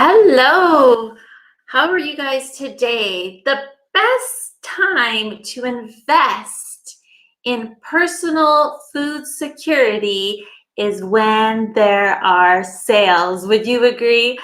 Hello. How are you guys today? The best time to invest in personal food security is when there are sales. Would you agree?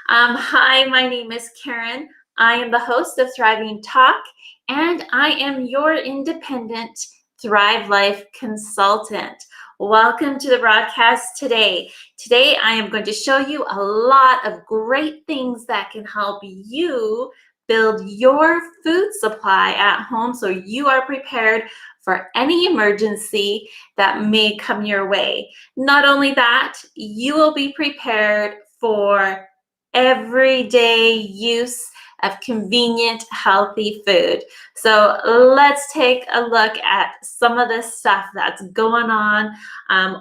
Hi, my name is Karen. I am the host of Thriving Talk, and I am your independent Thrive Life consultant. Welcome to the broadcast today. Today, I am going to show you a lot of great things that can help you build your food supply at home so you are prepared for any emergency that may come your way. Not only that, you will be prepared for everyday use of convenient, healthy food. So let's take a look at some of the stuff that's going on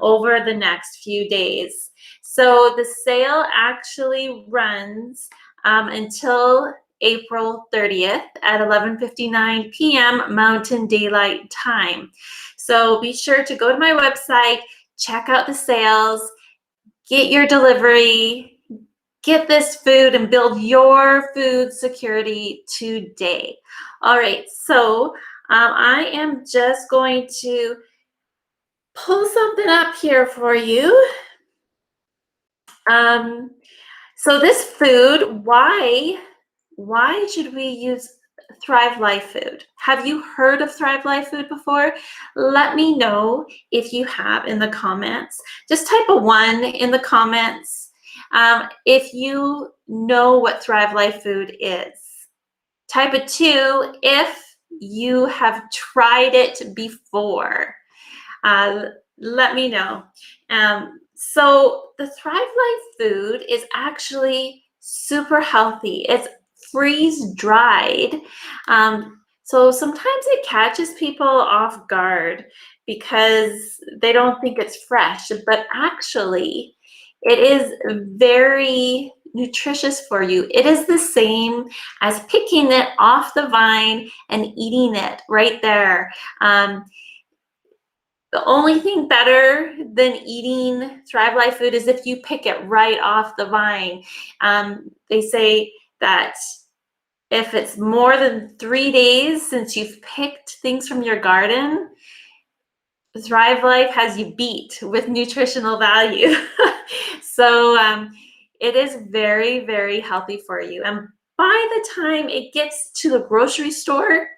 over the next few days. So the sale actually runs until April 30th at 11:59 p.m. Mountain Daylight Time. So be sure to go to my website, check out the sales, get your delivery, get this food and build your food security today. All right, so I am just going to pull something up here for you. So this food, why should we use Thrive Life food? Have you heard of Thrive Life food before? Let me know if you have in the comments. Just type a 1 in the comments if you know what Thrive Life food is. Type a 2 if you have tried it before. Let me know. So the Thrive Life food is actually super healthy. It's freeze dried. So sometimes it catches people off guard because they don't think it's fresh, but actually it is very nutritious for you. It is the same as picking it off the vine and eating it right there. The only thing better than eating Thrive Life food is if you pick it right off the vine. They say that if it's more than 3 days since you've picked things from your garden, Thrive Life has you beat with nutritional value. So it is very, very healthy for you. And by the time it gets to the grocery store,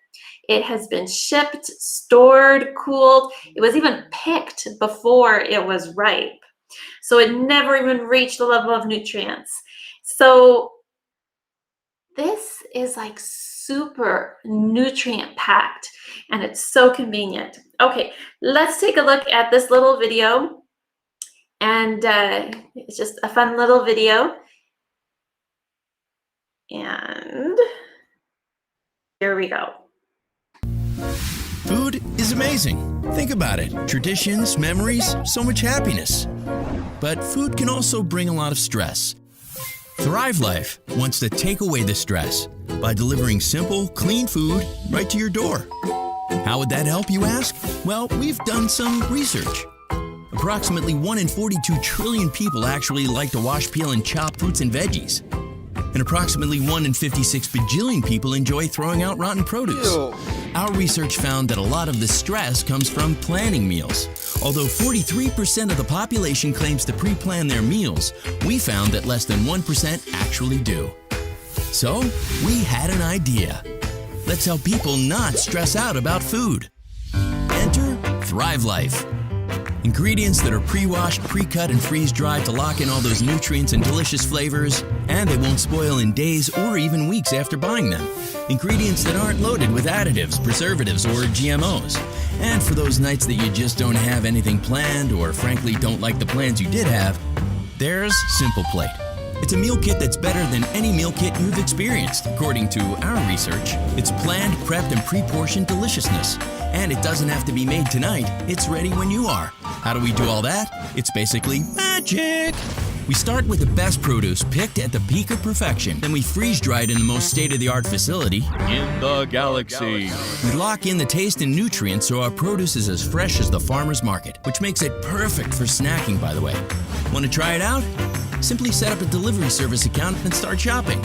it has been shipped, stored, cooled. It was even picked before it was ripe. So it never even reached the level of nutrients. So this is like super nutrient packed and it's so convenient. Okay, let's take a look at this little video. And it's just a fun little video. And here we go. Food is amazing. Think about it. Traditions, memories, so much happiness. But food can also bring a lot of stress. Thrive Life wants to take away the stress by delivering simple, clean food right to your door. How would that help, you ask? Well, we've done some research. Approximately 1 in 42 trillion people actually like to wash, peel, and chop fruits and veggies. And approximately 1 in 56 bajillion people enjoy throwing out rotten produce. Ew. Our research found that a lot of the stress comes from planning meals. Although 43% of the population claims to pre-plan their meals, we found that less than 1% actually do. So, we had an idea. Let's help people not stress out about food. Enter Thrive Life. Ingredients that are pre-washed, pre-cut, and freeze-dried to lock in all those nutrients and delicious flavors, and they won't spoil in days or even weeks after buying them. Ingredients that aren't loaded with additives, preservatives, or GMOs. And for those nights that you just don't have anything planned or frankly don't like the plans you did have, there's Simple Plate. It's a meal kit that's better than any meal kit you've experienced, according to our research. It's planned, prepped, and pre-portioned deliciousness. And it doesn't have to be made tonight. It's ready when you are. How do we do all that? It's basically magic. We start with the best produce picked at the peak of perfection. Then we freeze-dry it in the most state-of-the-art facility In the galaxy. We lock in the taste and nutrients so our produce is as fresh as the farmer's market, which makes it perfect for snacking, by the way. Want to try it out? Simply set up a delivery service account and start shopping.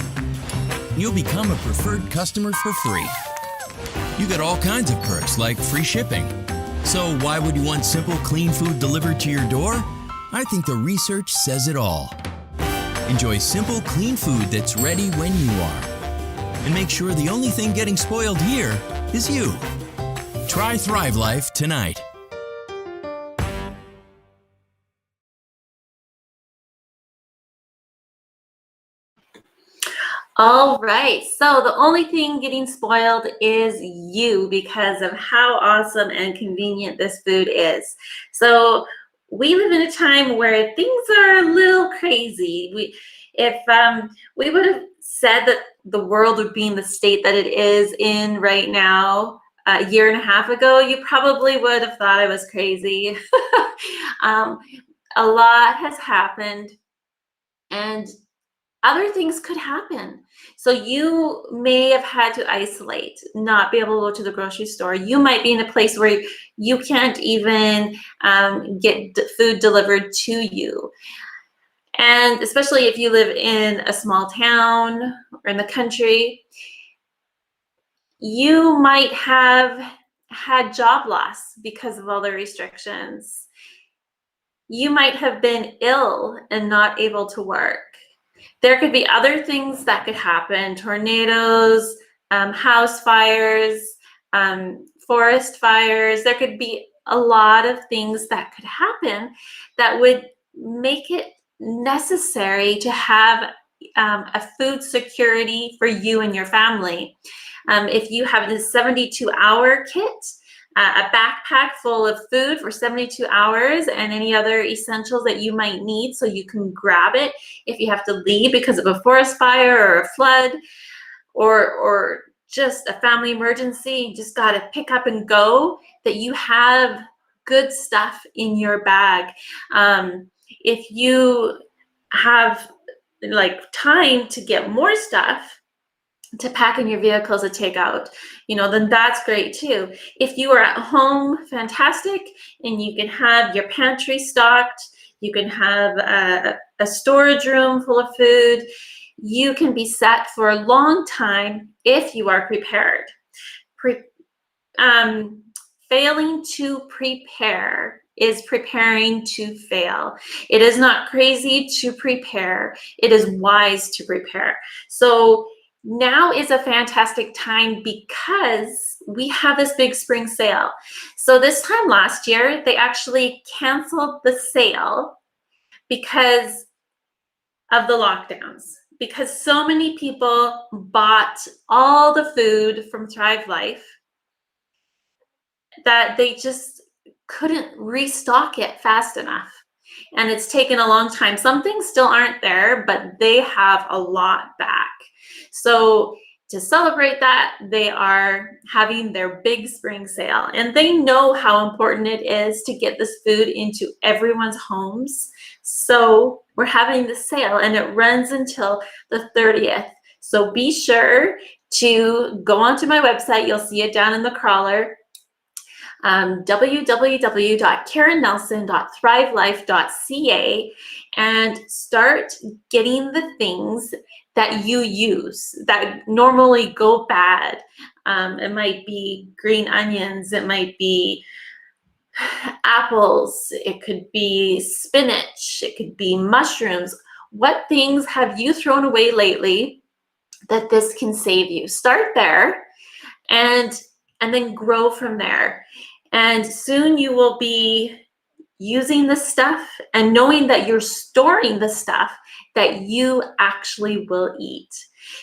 You'll become a preferred customer for free. You get all kinds of perks like free shipping. So why would you want simple, clean food delivered to your door? I think the research says it all. Enjoy simple, clean food that's ready when you are. And make sure the only thing getting spoiled here is you. Try Thrive Life tonight. All right, so the only thing getting spoiled is you because of how awesome and convenient this food is. So we live in a time where things are a little crazy. If we would have said that the world would be in the state that it is in right now a year and a half ago, you probably would have thought I was crazy. A lot has happened, and other things could happen. So you may have had to isolate, not be able to go to the grocery store. You might be in a place where you can't even get food delivered to you. And especially if you live in a small town or in the country, you might have had job loss because of all the restrictions. You might have been ill and not able to work. There could be other things that could happen: tornadoes, house fires, forest fires. There could be a lot of things that could happen that would make it necessary to have a food security for you and your family. If you have this 72-hour kit, a backpack full of food for 72 hours and any other essentials that you might need so you can grab it if you have to leave because of a forest fire or a flood or just a family emergency, you just got to pick up and go, that you have good stuff in your bag. If you have like time to get more stuff to pack in your vehicles to take out, then that's great too. If you are at home, fantastic, and you can have your pantry stocked, you can have a storage room full of food, you can be set for a long time if you are prepared. Failing to prepare is preparing to fail. It is not crazy to prepare. It is wise to prepare. So now is a fantastic time because we have this big spring sale. So this time last year, they actually canceled the sale because of the lockdowns, because so many people bought all the food from Thrive Life that they just couldn't restock it fast enough. And it's taken a long time. Some things still aren't there, but they have a lot back. So to celebrate that, they are having their big spring sale. And they know how important it is to get this food into everyone's homes. So we're having the sale, and it runs until the 30th. So be sure to go onto my website. You'll see it down in the crawler. www.karennelson.thrivelife.ca, and start getting the things that you use that normally go bad. It might be green onions, it might be apples, it could be spinach, it could be mushrooms. What things have you thrown away lately that this can save you? Start there and then grow from there. And soon you will be using the stuff and knowing that you're storing the stuff that you actually will eat.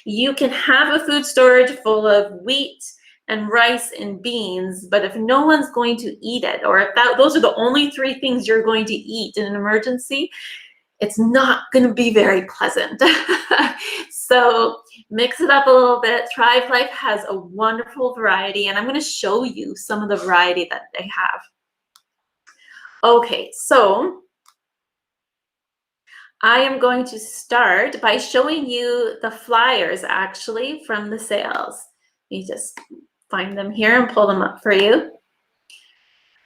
You can have a food storage full of wheat and rice and beans, but if no one's going to eat it, or if those are the only 3 things you're going to eat in an emergency, it's not going to be very pleasant. So mix it up a little bit. Thrive Life has a wonderful variety, and I'm going to show you some of the variety that they have. Okay, so I am going to start by showing you the flyers actually from the sales. Let me just find them here and pull them up for you.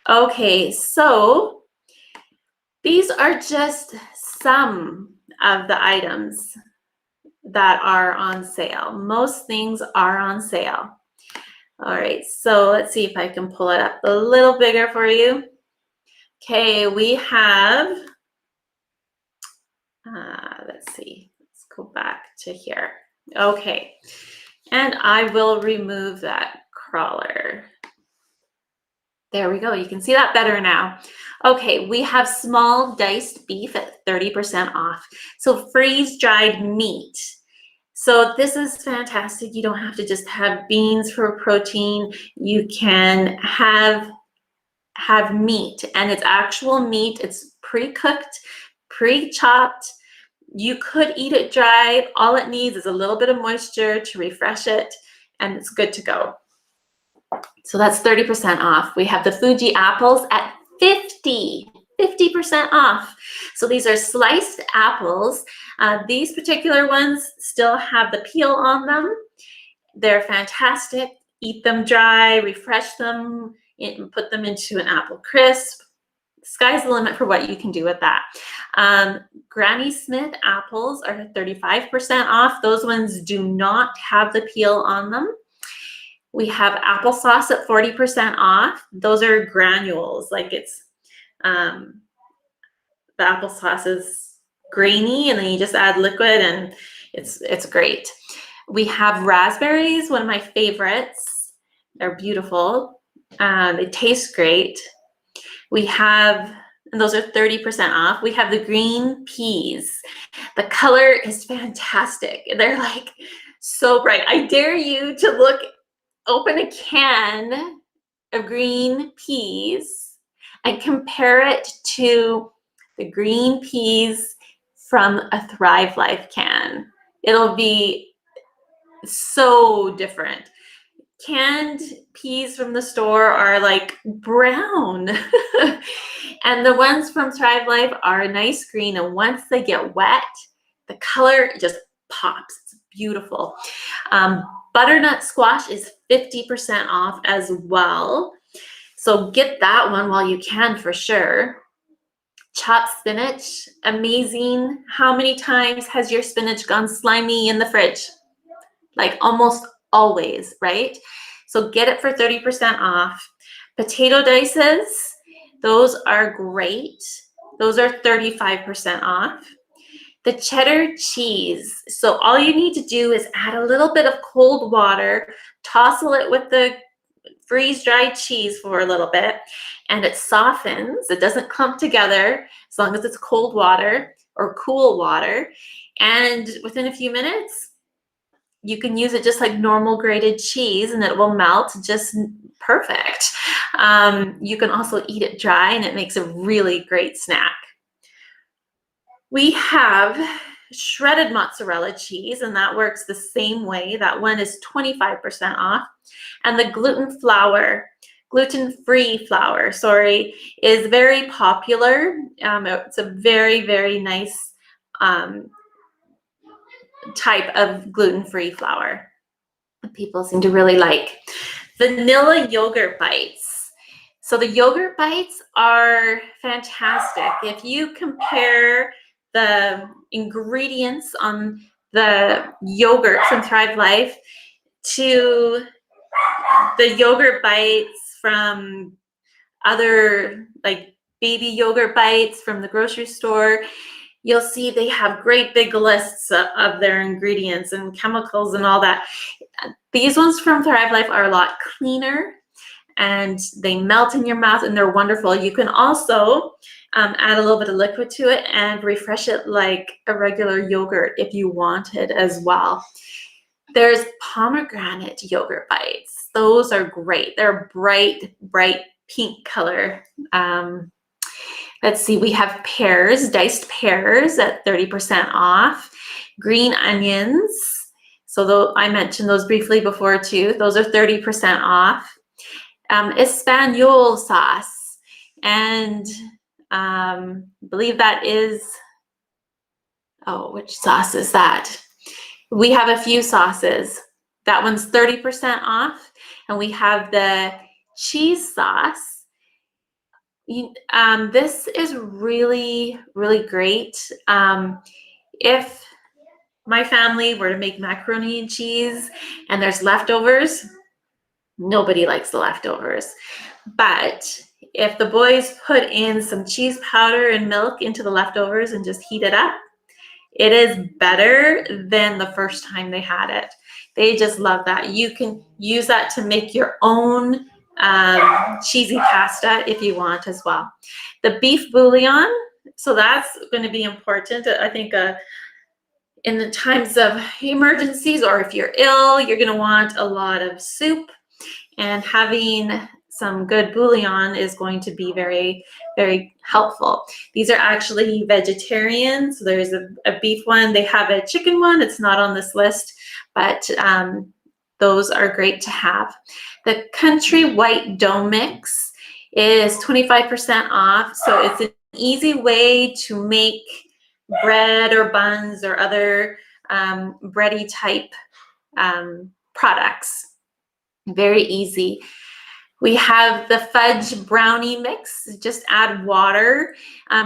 Okay, so these are just some of the items that are on sale. Most things are on sale. All right, so let's see if I can pull it up a little bigger for you. Okay, we have, let's see, let's go back to here. Okay, and I will remove that crawler. There we go. You can see that better now. Okay, we have small diced beef at 30% off. So freeze-dried meat. So this is fantastic. You don't have to just have beans for protein. You can have meat, and it's actual meat. It's pre-cooked, pre-chopped. You could eat it dry. All it needs is a little bit of moisture to refresh it, and it's good to go. So that's 30% off. We have the Fuji apples at 50% off. So these are sliced apples. These particular ones still have the peel on them. They're fantastic. Eat them dry, refresh them, and put them into an apple crisp. Sky's the limit for what you can do with that. Granny Smith apples are 35% off. Those ones do not have the peel on them. We have applesauce at 40% off. Those are granules, like it's, the applesauce is grainy and then you just add liquid and it's great. We have raspberries, one of my favorites. They're beautiful. They taste great. We have, and those are 30% off. We have the green peas. The color is fantastic. They're like so bright. I dare you to open a can of green peas and compare it to the green peas from a Thrive Life can. It'll be so different. Canned peas from the store are like brown and the ones from Thrive Life are a nice green, and once they get wet, the color just pops. It's beautiful. Butternut squash is 50% off as well. So get that one while you can for sure. Chopped spinach, amazing. How many times has your spinach gone slimy in the fridge? Like almost always, right? So get it for 30% off. Potato dices, those are great. Those are 35% off. The cheddar cheese. So all you need to do is add a little bit of cold water, tousle it with the freeze-dried cheese for a little bit, and it softens. It doesn't clump together as long as it's cold water or cool water. And within a few minutes, you can use it just like normal grated cheese and it will melt just perfect. You can also eat it dry and it makes a really great snack. We have shredded mozzarella cheese, and that works the same way. That one is 25% off. And the gluten-free flour, sorry, is very popular. It's a very, very nice type of gluten-free flour that people seem to really like. Vanilla yogurt bites. So the yogurt bites are fantastic. If you compare the ingredients on the yogurt from Thrive Life to the yogurt bites from other, like baby yogurt bites from the grocery store, you'll see they have great big lists of their ingredients and chemicals and all that. These ones from Thrive Life are a lot cleaner and they melt in your mouth and they're wonderful. You can also add a little bit of liquid to it and refresh it like a regular yogurt if you wanted as well. There's pomegranate yogurt bites. Those are great. They're bright, bright pink color. Let's see, we have pears, diced pears at 30% off. Green onions. So though I mentioned those briefly before too. Those are 30% off. Espanol sauce. And I believe that is, oh, which sauce is that? We have a few sauces. That one's 30% off. And we have the cheese sauce. This is really, really great. if my family were to make macaroni and cheese and there's leftovers, nobody likes the leftovers. But if the boys put in some cheese powder and milk into the leftovers and just heat it up, it is better than the first time they had it. They just love that. You can use that to make your own cheesy pasta if you want as well. The beef bouillon, so that's going to be important. I think in the times of emergencies, or if you're ill, you're going to want a lot of soup, and having some good bouillon is going to be very, very helpful. These are actually vegetarian. So there's a beef one. They have a chicken one. It's not on this list, but those are great to have. The Country White Dough Mix is 25% off. So it's an easy way to make bread or buns or other bready type products. Very easy. We have the fudge brownie mix. Just add water.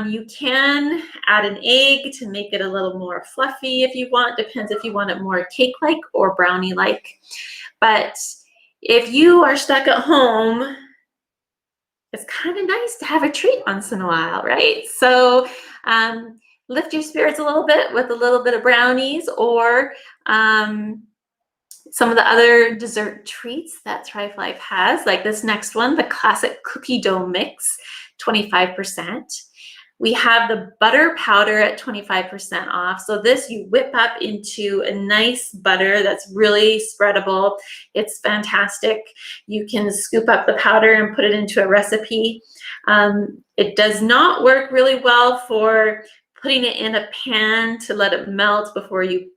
You can add an egg to make it a little more fluffy if you want. Depends if you want it more cake-like or brownie-like. But if you are stuck at home, it's kind of nice to have a treat once in a while, right? So lift your spirits a little bit with a little bit of brownies, or some of the other dessert treats that Thrive Life has, like this next one, the classic cookie dough mix, 25%. We have the butter powder at 25% off. So this you whip up into a nice butter that's really spreadable. It's fantastic. You can scoop up the powder and put it into a recipe. It does not work really well for putting it in a pan to let it melt before you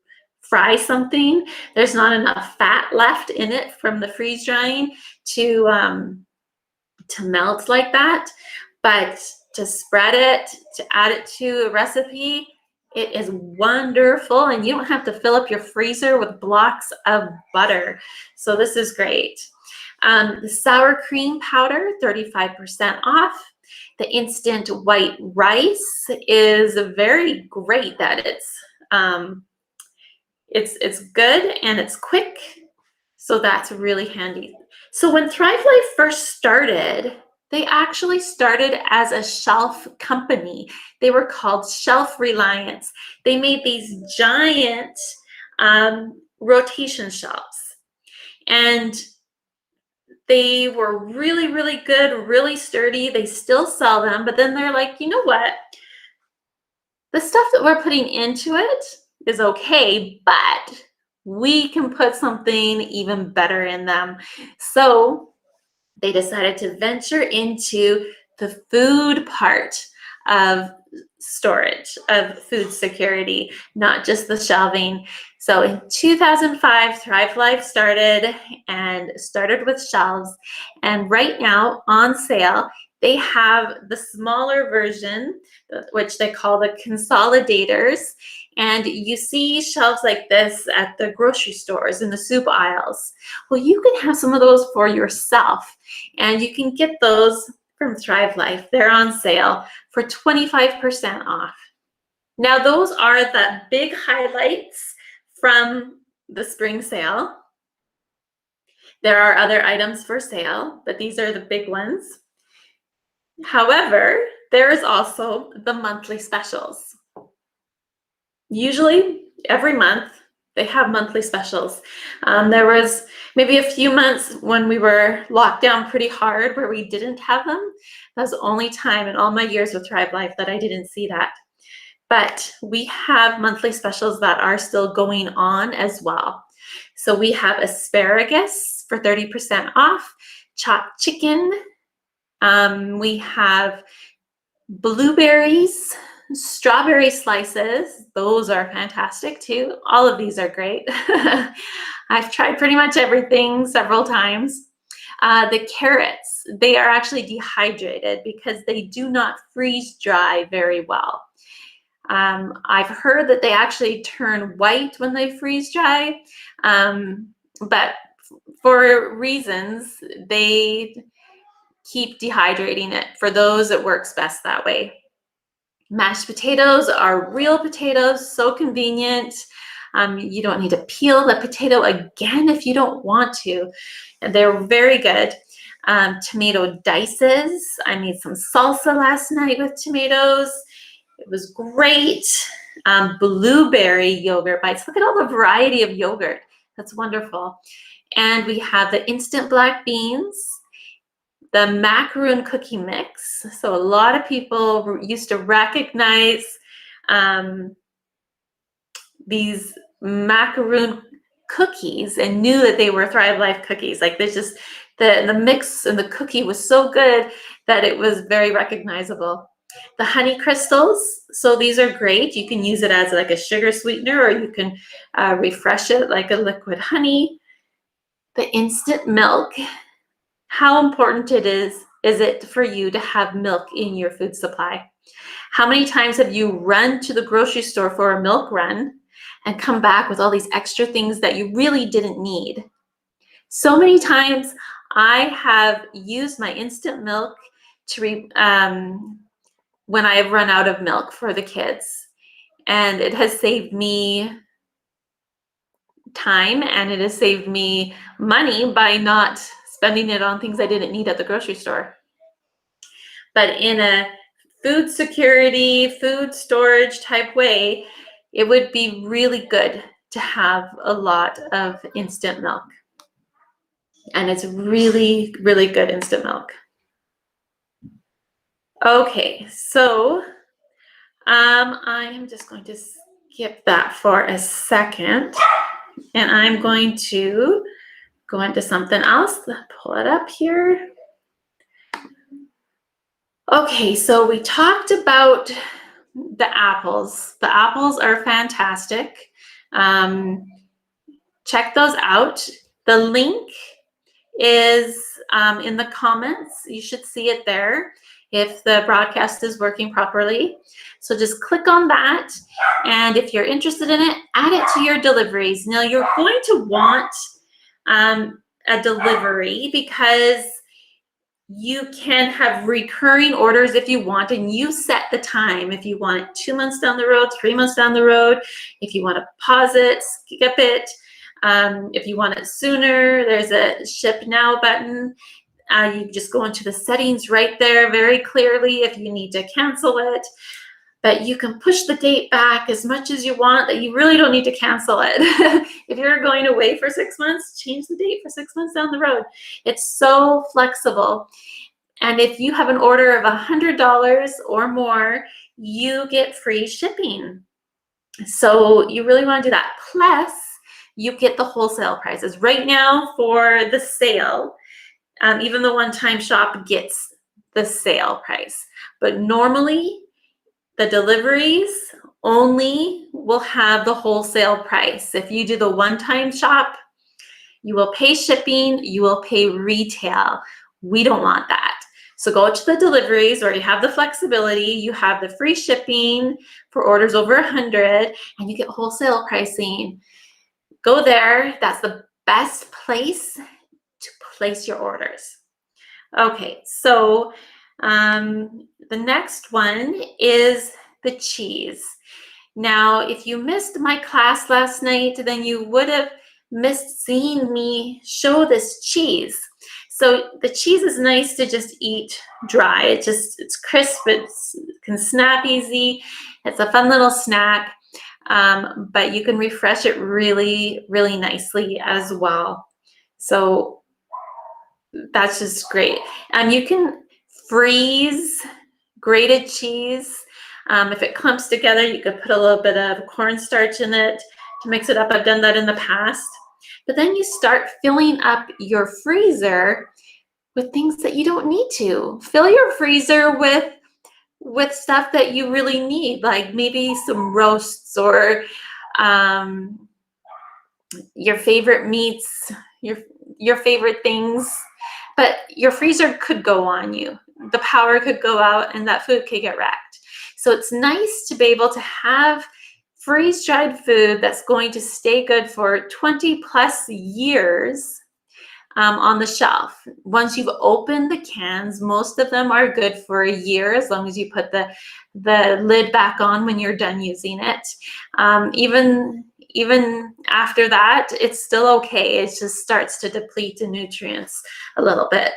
fry something. There's not enough fat left in it from the freeze drying to melt like that. But to spread it, to add it to a recipe, it is wonderful, and you don't have to fill up your freezer with blocks of butter. So this is great. The sour cream powder, 35% off. The instant white rice is very great that it's good and it's quick, so that's really handy. So when Thrive Life first started, they actually started as a shelf company. They were called Shelf Reliance. They made these giant rotation shelves, and they were really, really good, really sturdy. They still sell them, but then they're like, you know what? The stuff that we're putting into it is okay, but we can put something even better in them. So they decided to venture into the food part of storage, of food security, not just the shelving. So in 2005, Thrive Life started with shelves. And right now on sale, they have the smaller version, which they call the consolidators. And you see shelves like this at the grocery stores, in the soup aisles. Well, you can have some of those for yourself, and you can get those from Thrive Life. They're on sale for 25% off. Now, those are the big highlights from the spring sale. There are other items for sale, but these are the big ones. However, there is also the monthly specials. Usually every month they have monthly specials. There was maybe a few months when we were locked down pretty hard where we didn't have them. That was the only time in all my years with Thrive Life that I didn't see that. But we have monthly specials that are still going on as well. So we have asparagus for 30% off, chopped chicken. We have blueberries, strawberry slices. Those are fantastic too. All of these are great. I've tried pretty much everything several times. The carrots, they are actually dehydrated because they do not freeze dry very well. I've heard that they actually turn white when they freeze dry, but for reasons, they keep dehydrating it. For those, it works best that way. Mashed potatoes are real potatoes, so convenient. You don't need to peel the potato again if you don't want to. And they're very good. Tomato dices. I made some salsa last night with tomatoes. It was great. Blueberry yogurt bites. Look at all the variety of yogurt. That's wonderful. And we have the instant black beans, the macaroon cookie mix. So a lot of people used to recognize these macaroon cookies and knew that they were Thrive Life cookies. Like there's just the mix and the cookie was so good that it was very recognizable. The honey crystals, so these are great. You can use it as like a sugar sweetener, or you can refresh it like a liquid honey. The instant milk, how important is it for you to have milk in your food supply? How many times have you run to the grocery store for a milk run and come back with all these extra things that you really didn't need? So many times I have used my instant milk to when I have run out of milk for the kids, and it has saved me time and it has saved me money by not spending it on things I didn't need at the grocery store. But in a food security, food storage type way, it would be really good to have a lot of instant milk. And it's really, really good instant milk. Okay, so I am just going to skip that for a second, and I'm going to go into something else. Pull it up here. Okay, so we talked about the apples. The apples are fantastic. Check those out. The link is in the comments. You should see it there if the broadcast is working properly. So just click on that, and if you're interested in it, add it to your deliveries. Now you're going to want a delivery because you can have recurring orders if you want, and you set the time. If you want it 2 months down the road, 3 months down the road, if you want to pause it, skip it, if you want it sooner, there's a ship now button. You just go into the settings right there very clearly if you need to cancel it. But you can push the date back as much as you want, that you really don't need to cancel it. If you're going away for 6 months, change the date for 6 months down the road. It's so flexible. And if you have an order of $100 or more, you get free shipping. So you really want to do that. Plus, you get the wholesale prices. Right now for the sale, even the one-time shop gets the sale price. But normally, the deliveries only will have the wholesale price. If you do the one-time shop, you will pay shipping, you will pay retail. We don't want that. So go to the deliveries where you have the flexibility, you have the free shipping for orders over 100, and you get wholesale pricing. Go there. That's the best place to place your orders. Okay, so the next one is the cheese. Now, if you missed my class last night, then you would have missed seeing me show this cheese. So the cheese is nice to just eat dry. It's crisp, it can snap easy. It's a fun little snack, but you can refresh it really, really nicely as well. So that's just great. You can freeze grated cheese. If it clumps together, you could put a little bit of cornstarch in it to mix it up. I've done that in the past. But then you start filling up your freezer with things that you don't need to. Fill your freezer with stuff that you really need, like maybe some roasts or your favorite meats, your favorite things. But your freezer could go on you. The power could go out and that food could get wrecked. So it's nice to be able to have freeze-dried food that's going to stay good for 20 plus years on the shelf. Once you've opened the cans, most of them are good for a year as long as you put the lid back on when you're done using it. Even after that, it's still okay. It just starts to deplete the nutrients a little bit.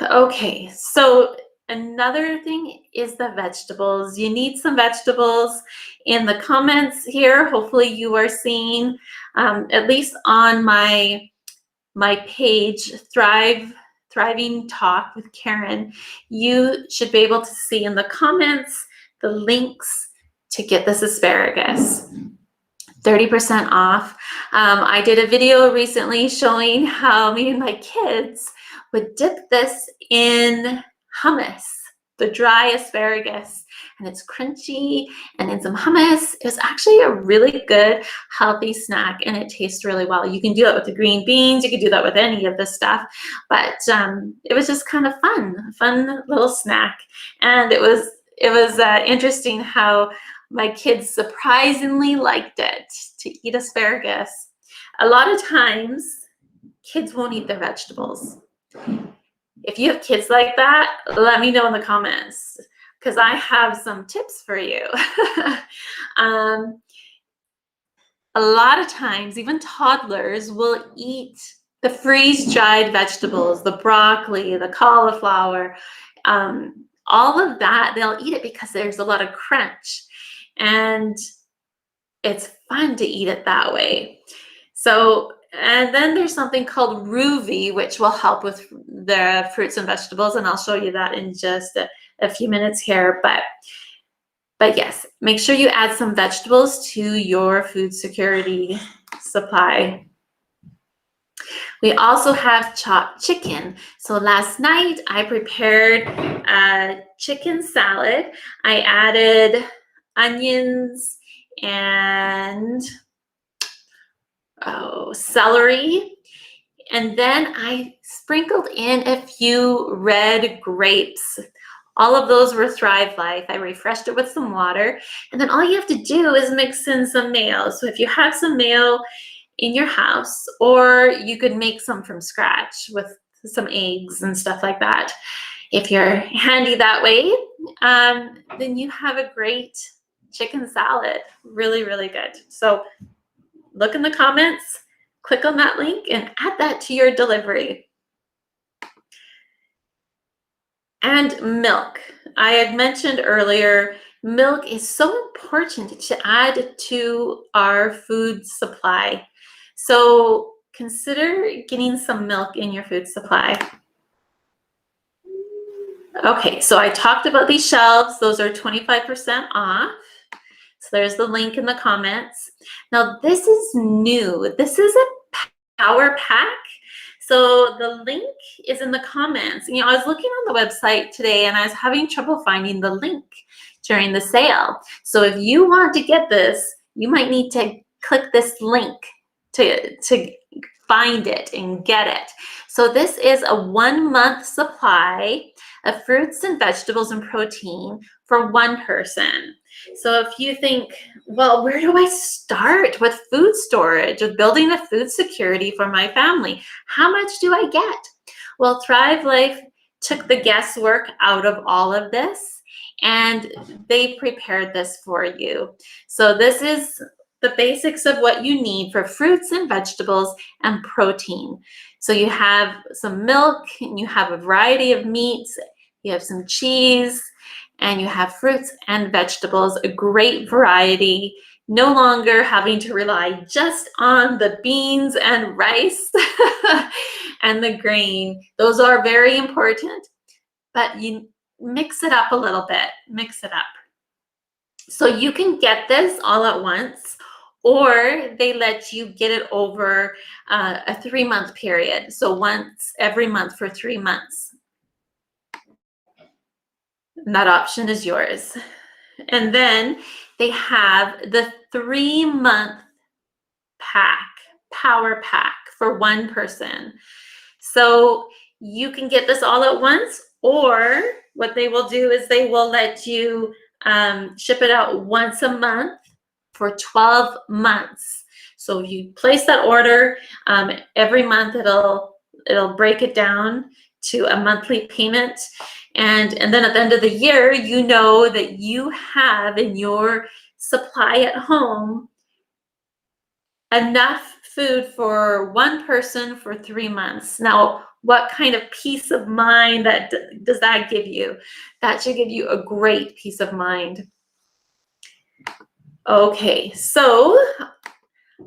Okay, so another thing is the vegetables. You need some vegetables in the comments here. Hopefully you are seeing, at least on my page, Thriving Talk with Karen, you should be able to see in the comments the links to get this asparagus. 30% off. I did a video recently showing how me and my kids would dip this in hummus, the dry asparagus, and it's crunchy and in some hummus. It was actually a really good, healthy snack, and it tastes really well. You can do that with the green beans. You can do that with any of this stuff, but it was just kind of fun little snack, and it was interesting how my kids surprisingly liked it, to eat asparagus. A lot of times, kids won't eat their vegetables. If you have kids like that, let me know in the comments, because I have some tips for you. A lot of times, even toddlers will eat the freeze-dried vegetables, the broccoli, the cauliflower, all of that. They'll eat it because there's a lot of crunch, and it's fun to eat it that way. So, and then there's something called Ruvi, which will help with the fruits and vegetables, and I'll show you that in just a few minutes here. But yes, make sure you add some vegetables to your food security supply. We also have chopped chicken. So last night I prepared a chicken salad. I added onions and celery, and then I sprinkled in a few red grapes. All of those were Thrive Life. I refreshed it with some water, and then all you have to do is mix in some mayo. So if you have some mayo in your house, or you could make some from scratch with some eggs and stuff like that. If you're handy that way, then you have a great chicken salad. Really, really good. So look in the comments, click on that link, and add that to your delivery. And milk. I had mentioned earlier, milk is so important to add to our food supply. So consider getting some milk in your food supply. Okay, so I talked about these shelves. Those are 25% off. So there's the link in the comments. Now this is new. This is a power pack. So the link is in the comments. You know, I was looking on the website today and I was having trouble finding the link during the sale. So if you want to get this, you might need to click this link to find it and get it. So this is a 1 month supply of fruits and vegetables and protein for one person. So if you think, well, where do I start with food storage, with building a food security for my family? How much do I get? Well, Thrive Life took the guesswork out of all of this, and they prepared this for you. So this is the basics of what you need for fruits and vegetables and protein. So you have some milk, and you have a variety of meats, you have some cheese, and you have fruits and vegetables, a great variety, no longer having to rely just on the beans and rice and the grain. Those are very important, but you mix it up a little bit, mix it up. So you can get this all at once, or they let you get it over a 3-month period. So once every month for 3 months. And that option is yours. And then they have the 3-month pack, power pack for one person. So you can get this all at once, or what they will do is they will let you ship it out once a month for 12 months. So if you place that order, every month it'll break it down to a monthly payment. And then at the end of the year, you know that you have in your supply at home enough food for one person for 3 months. Now, what kind of peace of mind does that give you? That should give you a great peace of mind. Okay, so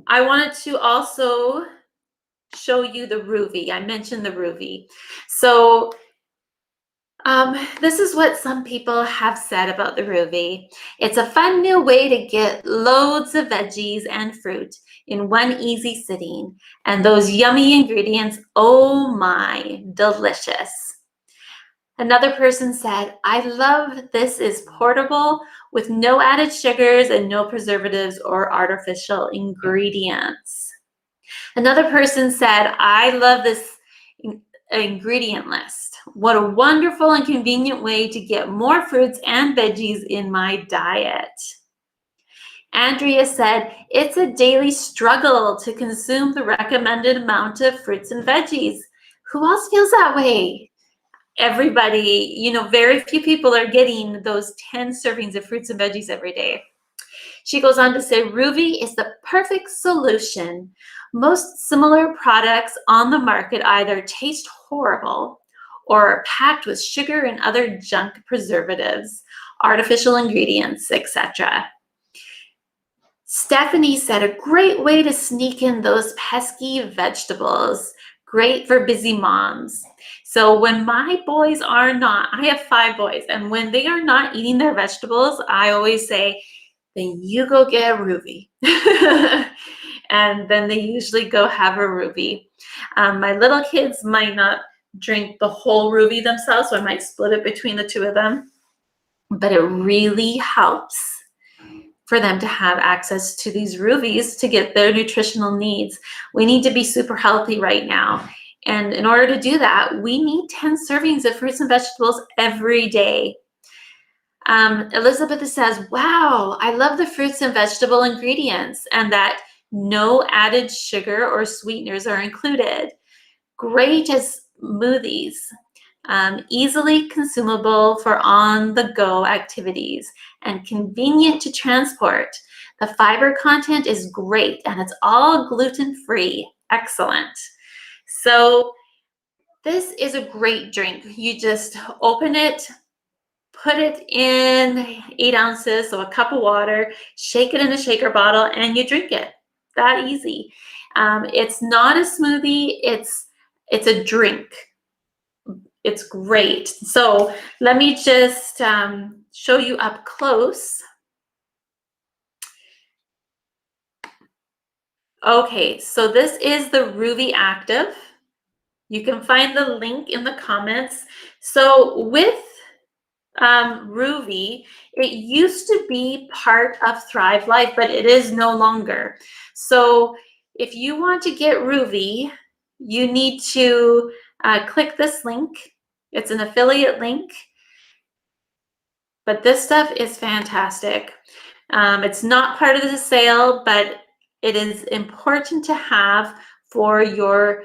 I wanted to also show you the Rouvy. I mentioned the Rouvy. So this is what some people have said about the Rouvy. It's a fun new way to get loads of veggies and fruit in one easy sitting. And those yummy ingredients, oh my, delicious. Another person said, I love this is portable with no added sugars and no preservatives or artificial ingredients. Another person said, I love this ingredient list. What a wonderful and convenient way to get more fruits and veggies in my diet. Andrea said, it's a daily struggle to consume the recommended amount of fruits and veggies. Who else feels that way? Everybody, you know, very few people are getting those 10 servings of fruits and veggies every day. She goes on to say, Rouvy is the perfect solution. Most similar products on the market either taste horrible or are packed with sugar and other junk preservatives, artificial ingredients, etc. Stephanie said, a great way to sneak in those pesky vegetables. Great for busy moms. So when my boys are not, I have 5 boys, and when they are not eating their vegetables, I always say, then you go get a Rouvy. And then they usually go have a Rouvy. My little kids might not drink the whole Rouvy themselves, so I might split it between the 2 of them. But it really helps for them to have access to these Rouvys to get their nutritional needs. We need to be super healthy right now. And in order to do that, we need 10 servings of fruits and vegetables every day. Elizabeth says, wow, I love the fruits and vegetable ingredients and that no added sugar or sweeteners are included. Great as smoothies. Easily consumable for on-the-go activities and convenient to transport. The fiber content is great and it's all gluten-free. Excellent. So this is a great drink. You just open it, put it in 8 ounces, so a cup of water, shake it in a shaker bottle, and you drink it. That easy. It's not a smoothie, it's a drink. It's great. So let me just show you up close. Okay, so this is the Rouvy Active. You can find the link in the comments. So with Rouvy, it used to be part of Thrive Life, but it is no longer. So if you want to get Rouvy, you need to click this link. It's an affiliate link, but this stuff is fantastic. It's not part of the sale, but it is important to have for your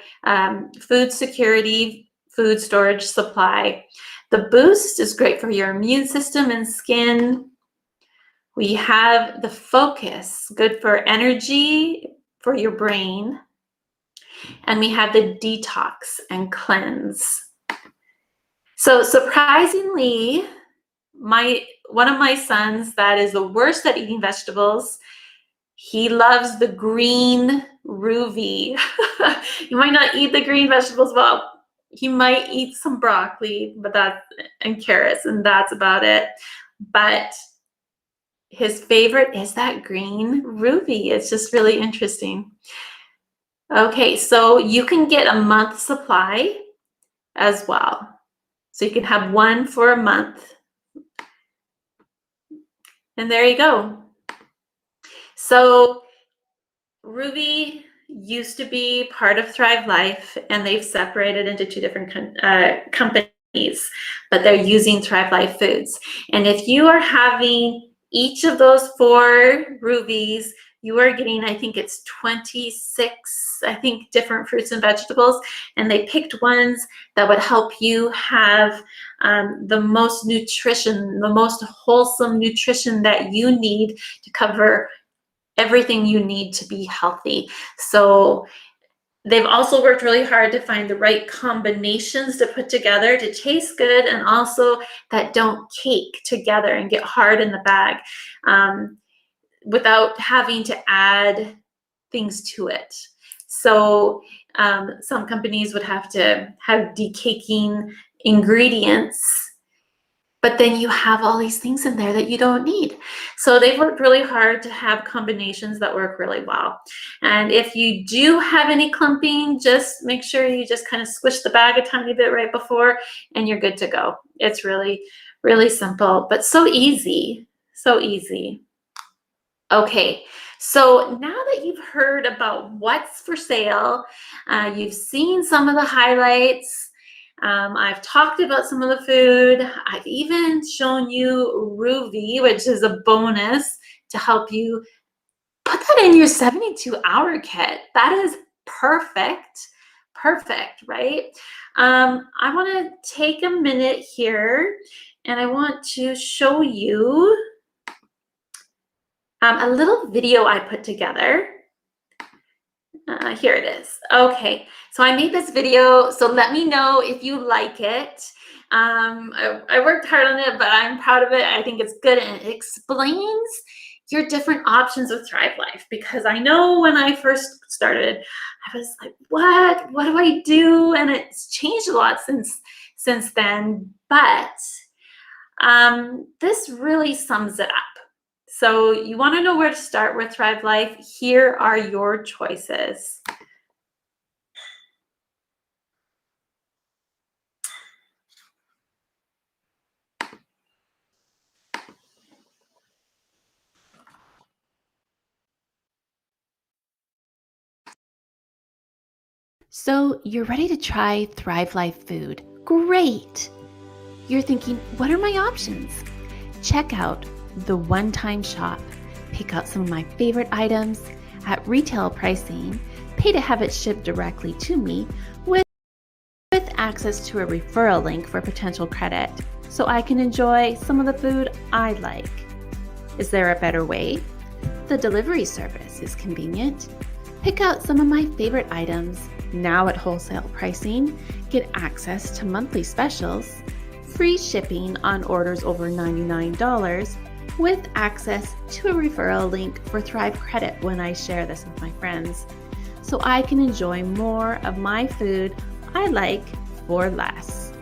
food security, food storage supply. The Boost is great for your immune system and skin. We have the Focus, good for energy for your brain. And we have the Detox and Cleanse. So surprisingly, one of my sons that is the worst at eating vegetables, he loves the green Rouvy. You might not eat the green vegetables well. He might eat some broccoli, and carrots, and that's about it. But his favorite is that green Rouvy. It's just really interesting. Okay, so you can get a month supply as well. So you can have one for a month. And there you go. So Rouvy used to be part of Thrive Life, and they've separated into 2 different companies, but they're using Thrive Life Foods. And if you are having each of those 4 Rouvys you are getting, I think it's 26, I think, different fruits and vegetables, and they picked ones that would help you have the most nutrition, the most wholesome nutrition that you need to cover everything you need to be healthy. So they've also worked really hard to find the right combinations to put together to taste good, and also that don't cake together and get hard in the bag without having to add things to it. So some companies would have to have decaking ingredients, but then you have all these things in there that you don't need. So they've worked really hard to have combinations that work really well. And if you do have any clumping, just make sure you just kind of squish the bag a tiny bit right before, and you're good to go. It's really, really simple, but so easy, so easy. Okay, so now that you've heard about what's for sale, you've seen some of the highlights, I've talked about some of the food. I've even shown you Ruvi, which is a bonus to help you put that in your 72-hour kit. That is perfect. Perfect, right? I want to take a minute here and I want to show you a little video I put together. Here it is. Okay, so I made this video, so let me know if you like it. I worked hard on it, but I'm proud of it. I think it's good, and it explains your different options with Thrive Life, because I know when I first started, I was like, what do I do? And it's changed a lot since then, but this really sums it up. So you want to know where to start with Thrive Life? Here are your choices. So you're ready to try Thrive Life food. Great! You're thinking, what are my options? Check out the one-time shop. Pick out some of my favorite items at retail pricing, pay to have it shipped directly to me with access to a referral link for potential credit, so I can enjoy some of the food I like. Is there a better way? The delivery service is convenient. Pick out some of my favorite items now at wholesale pricing, get access to monthly specials, free shipping on orders over $99, with access to a referral link for Thrive credit when I share this with my friends, so I can enjoy more of my food I like for less.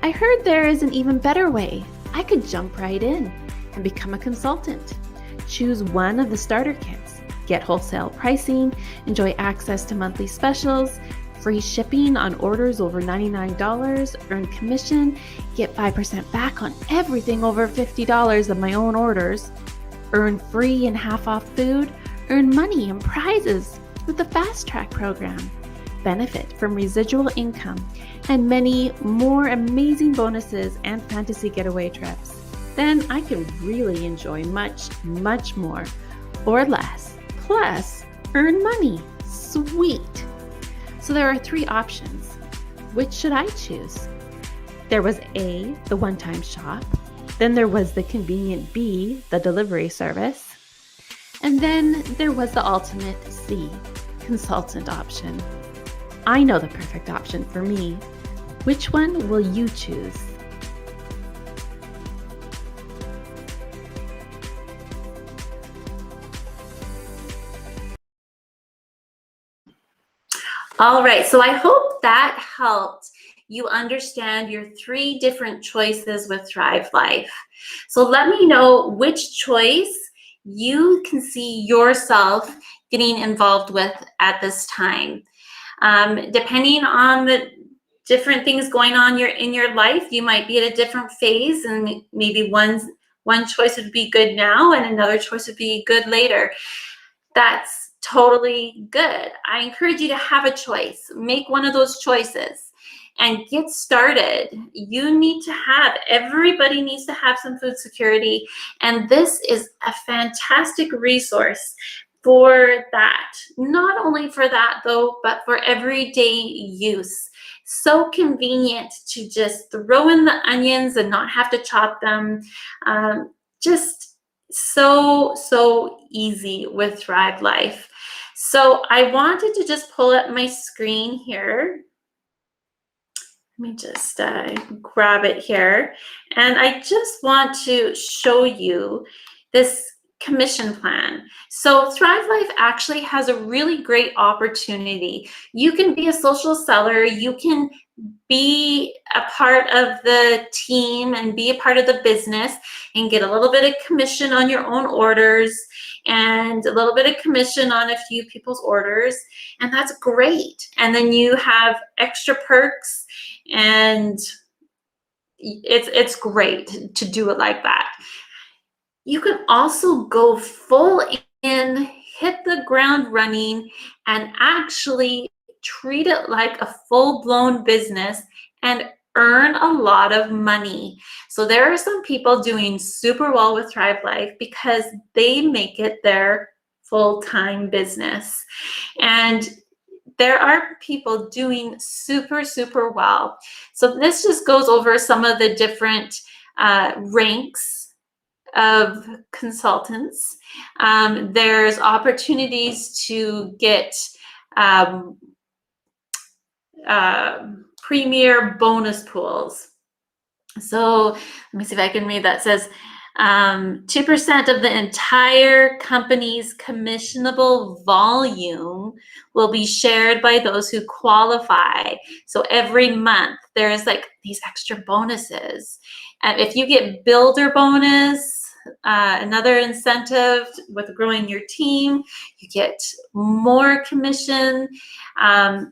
I heard there is an even better way. I could jump right in and become a consultant. Choose one of the starter kits, get wholesale pricing, enjoy access to monthly specials, free shipping on orders over $99, earn commission, get 5% back on everything over $50 of my own orders, earn free and half off food, earn money and prizes with the Fast Track program, benefit from residual income, and many more amazing bonuses and fantasy getaway trips. Then I can really enjoy much, much more or less, plus earn money. Sweet! So there are three options. Which should I choose? There was A, the one-time shop. Then there was the convenient B, the delivery service. And then there was the ultimate C, consultant option. I know the perfect option for me. Which one will you choose? All right, so I hope that helped you understand your three different choices with Thrive Life. So let me know which choice you can see yourself getting involved with at this time. Depending on the different things going on in your life, you might be at a different phase, and maybe one choice would be good now and another choice would be good later. That's totally good. I encourage you to have a choice. Make one of those choices and get started. Everybody needs to have some food security, and this is a fantastic resource for that. Not only for that though, but for everyday use. So convenient to just throw in the onions and not have to chop them. Just so easy with Thrive Life. So I wanted to just pull up my screen here. Let me just grab it here. And I just want to show you this commission plan. So Thrive Life actually has a really great opportunity. You can be a social seller. You can be a part of the team and be a part of the business and get a little bit of commission on your own orders and a little bit of commission on a few people's orders. And that's great. And then you have extra perks, and it's great to do it like that. You can also go full in, hit the ground running, and actually treat it like a full-blown business and earn a lot of money. So there are some people doing super well with Thrive Life because they make it their full-time business. And there are people doing super well. So this just goes over some of the different ranks of consultants. There's opportunities to get premier bonus pools. So let me see if I can read that. It says 2% of the entire company's commissionable volume will be shared by those who qualify. So every month there's like these extra bonuses. And if you get builder bonus, another incentive with growing your team, you get more commission.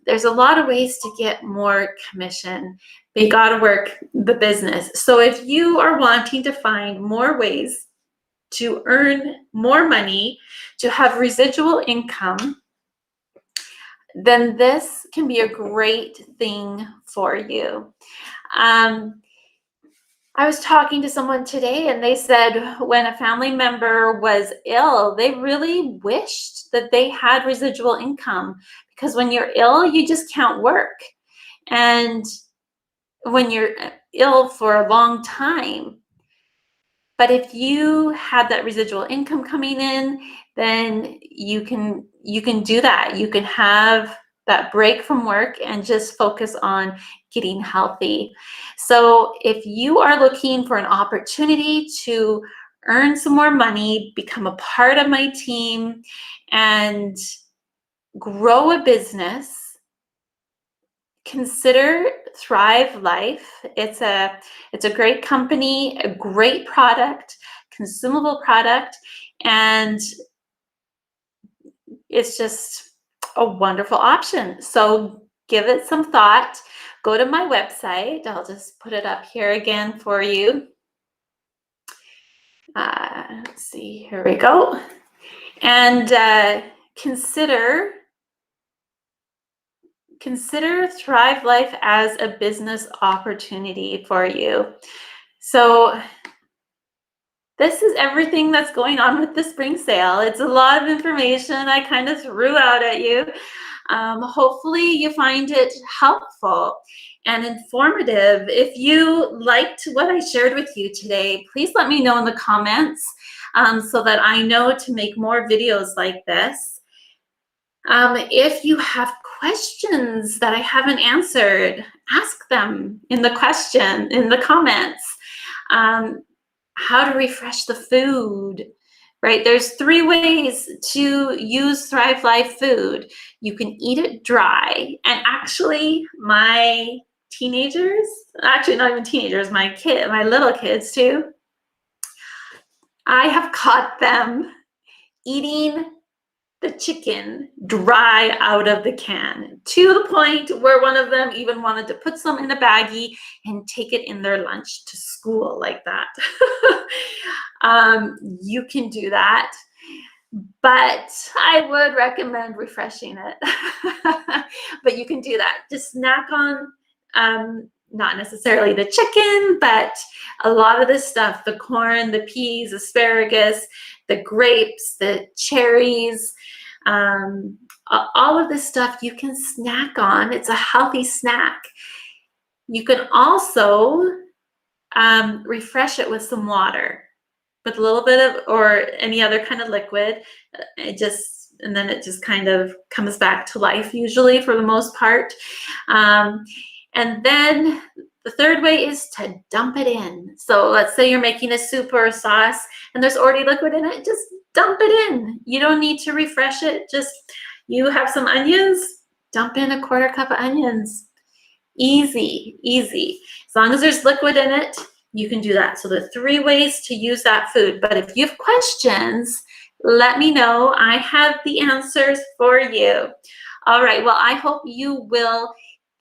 There's a lot of ways to get more commission, but you got to work the business. So if you are wanting to find more ways to earn more money, to have residual income, then this can be a great thing for you. I was talking to someone today, and they said when a family member was ill, they really wished that they had residual income, because when you're ill, you just can't work. And when you're ill for a long time, but if you had that residual income coming in, then you can do that. You can have that break from work and just focus on getting healthy. So if you are looking for an opportunity to earn some more money, become a part of my team, and grow a business, consider Thrive Life. It's a great company, a great product, consumable product, and it's just a wonderful option. So give it some thought. Go to my website. I'll just put it up here again for you. Let's see, here we go. And consider Thrive Life as a business opportunity for you. So this is everything that's going on with the spring sale. It's a lot of information I kind of threw out at you. Hopefully you find it helpful and informative. If you liked what I shared with you today, please let me know in the comments so that I know to make more videos like this. If you have questions that I haven't answered, ask them in the comments. How to refresh the food, right? There's 3 ways to use Thrive Life food. You can eat it dry, and actually my teenagers, actually not even teenagers, my little kids too, I have caught them eating the chicken dry out of the can, to the point where one of them even wanted to put some in a baggie and take it in their lunch to school like that. You can do that, but I would recommend refreshing it. But you can do that. Just snack on Not necessarily the chicken, but a lot of this stuff, the corn, the peas, asparagus, the grapes, the cherries, all of this stuff you can snack on. It's a healthy snack. You can also refresh it with some water, with a little bit of, or any other kind of liquid. And then it just kind of comes back to life, usually, for the most part. And then the third way is to dump it in. So let's say you're making a soup or a sauce and there's already liquid in it, just dump it in. You don't need to refresh it. Just, you have some onions, dump in a 1/4 cup of onions. Easy, easy. As long as there's liquid in it, you can do that. So the 3 ways to use that food. But if you have questions, let me know. I have the answers for you. All right, well, I hope you will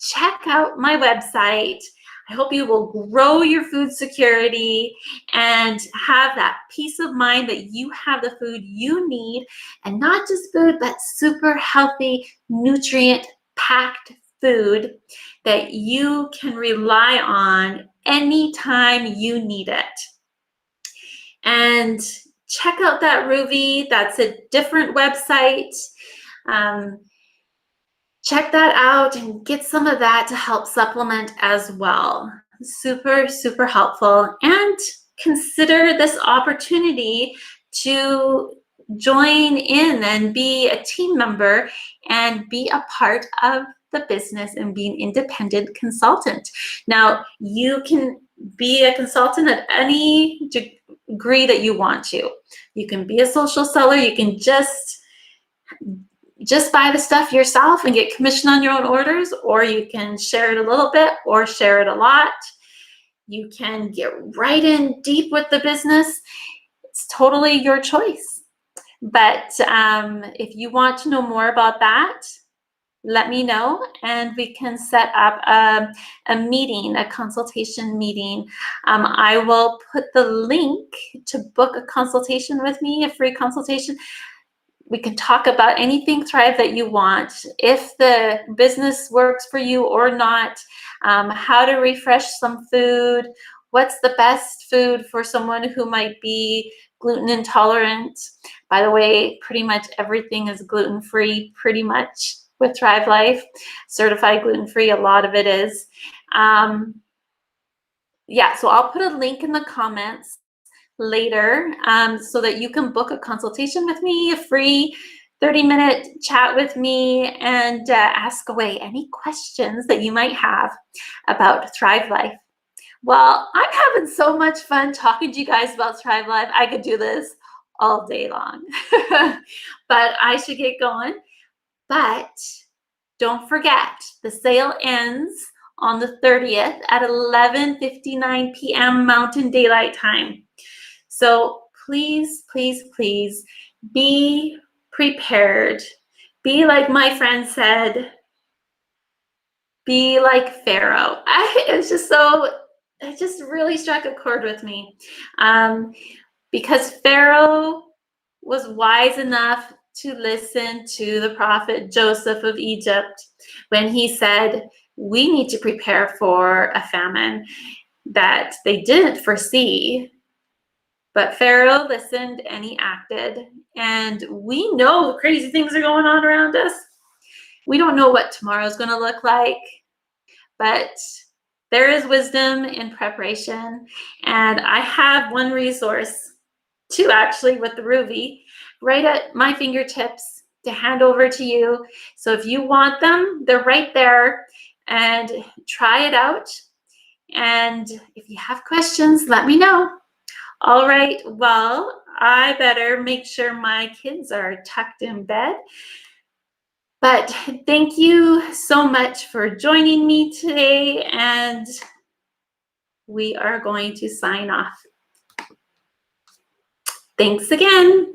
check out my website. I hope you will grow your food security and have that peace of mind that you have the food you need, and not just food, but super healthy, nutrient-packed food that you can rely on anytime you need it. And check out that Ruvi. That's a different website. Check that out and get some of that to help supplement as well. Super, super helpful. And consider this opportunity to join in and be a team member and be a part of the business and be an independent consultant. Now, you can be a consultant at any degree that you want to. You can be a social seller. You can just buy the stuff yourself and get commission on your own orders, or you can share it a little bit or share it a lot. You can get right in deep with the business. It's totally your choice. But if you want to know more about that, let me know and we can set up a meeting, a consultation meeting. I will put the link to book a consultation with me, a free consultation. We can talk about anything Thrive that you want, if the business works for you or not, how to refresh some food, what's the best food for someone who might be gluten intolerant. By the way, pretty much everything is gluten-free, pretty much, with Thrive Life. Certified gluten-free, a lot of it is. Yeah, so I'll put a link in the comments later so that you can book a consultation with me, a free 30-minute chat with me, and ask away any questions that you might have about Thrive Life. Well, I'm having so much fun talking to you guys about Thrive Life. I could do this all day long, but I should get going. But don't forget, the sale ends on the 30th at 11:59 p.m. Mountain Daylight Time. So please, please, please be prepared. Be like my friend said, be like Pharaoh. It just really struck a chord with me. Because Pharaoh was wise enough to listen to the prophet Joseph of Egypt when he said, we need to prepare for a famine that they didn't foresee. But Pharaoh listened and he acted. And we know crazy things are going on around us. We don't know what tomorrow's going to look like, but there is wisdom in preparation. And I have one resource, two actually, with the Ruvi, right at my fingertips to hand over to you. So if you want them, they're right there, and try it out. And if you have questions, let me know. All right, well, I better make sure my kids are tucked in bed. But thank you so much for joining me today, and we are going to sign off. Thanks again.